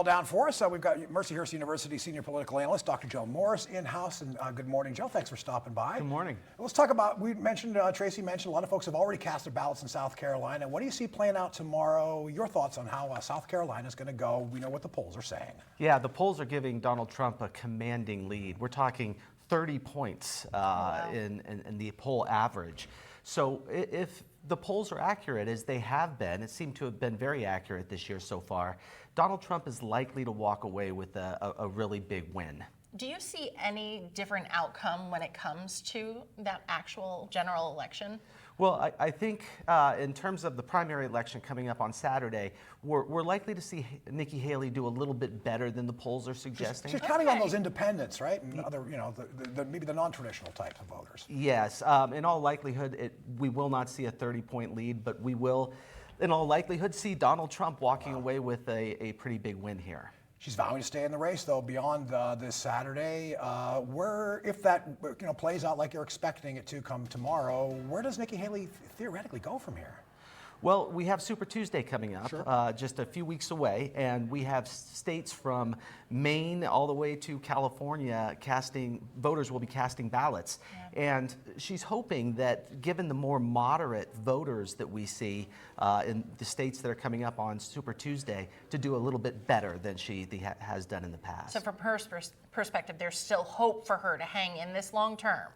Down for us, we've got Mercyhurst University senior political analyst Dr. Joe Morris in-house. And good morning, Joe. Thanks for stopping by. Good morning. Let's talk about, we mentioned, Tracy mentioned, a lot of folks have already cast their ballots in South Carolina. What do you see playing out tomorrow? Your thoughts on how South Carolina is going to go? We know what the polls are saying. Yeah, the polls are giving Donald Trump a commanding lead. We're talking 30 points in the poll average. So if the polls are accurate, as they have been, it seemed to have been very accurate this year so far, Donald Trump is likely to walk away with a really big win. Do you see any different outcome when it comes to that actual general election? Well, I think in terms of the primary election coming up on Saturday, we're likely to see Nikki Haley do a little bit better than the polls are suggesting. She's counting on those independents, right? And other, you know, maybe the non-traditional types of voters. Yes, in all likelihood, we will not see a 30-point lead, but we will, in all likelihood, see Donald Trump walking away with a pretty big win here. She's vowing to stay in the race, though, beyond this Saturday. If that plays out like you're expecting it to come tomorrow, where does Nikki Haley theoretically go from here? Well, we have Super Tuesday coming up, sure. Just a few weeks away, and we have states from Maine all the way to California voters will be casting ballots. Yeah. And she's hoping that given the more moderate voters that we see in the states that are coming up on Super Tuesday, to do a little bit better than she has done in the past. So from her perspective, there's still hope for her to hang in this long term.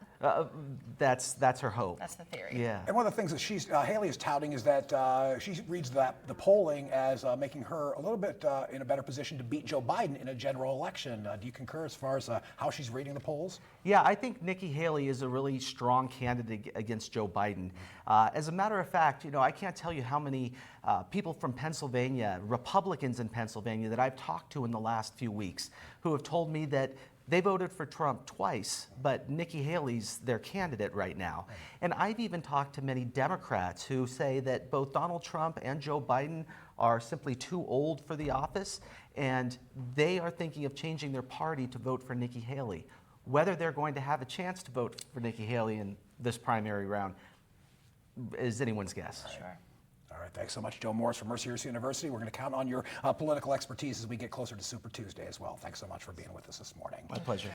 That's her hope. That's the theory. Yeah. And one of the things that Haley is touting is that she reads the polling as making her a little bit in a better position to beat Joe Biden in a general election. Do you concur as far as how she's reading the polls? Yeah, I think Nikki Haley is a really strong candidate against Joe Biden. As a matter of fact, I can't tell you how many people from Pennsylvania, Republicans in Pennsylvania, that I've talked to in the last few weeks who have told me that they voted for Trump twice, but Nikki Haley's their candidate right now. And I've even talked to many Democrats who say that both Donald Trump and Joe Biden are simply too old for the office, and they are thinking of changing their party to vote for Nikki Haley. Whether they're going to have a chance to vote for Nikki Haley in this primary round is anyone's guess. Sure. All right, thanks so much, Joe Morris from Mercyhurst University. We're going to count on your political expertise as we get closer to Super Tuesday as well. Thanks so much for being with us this morning. My pleasure.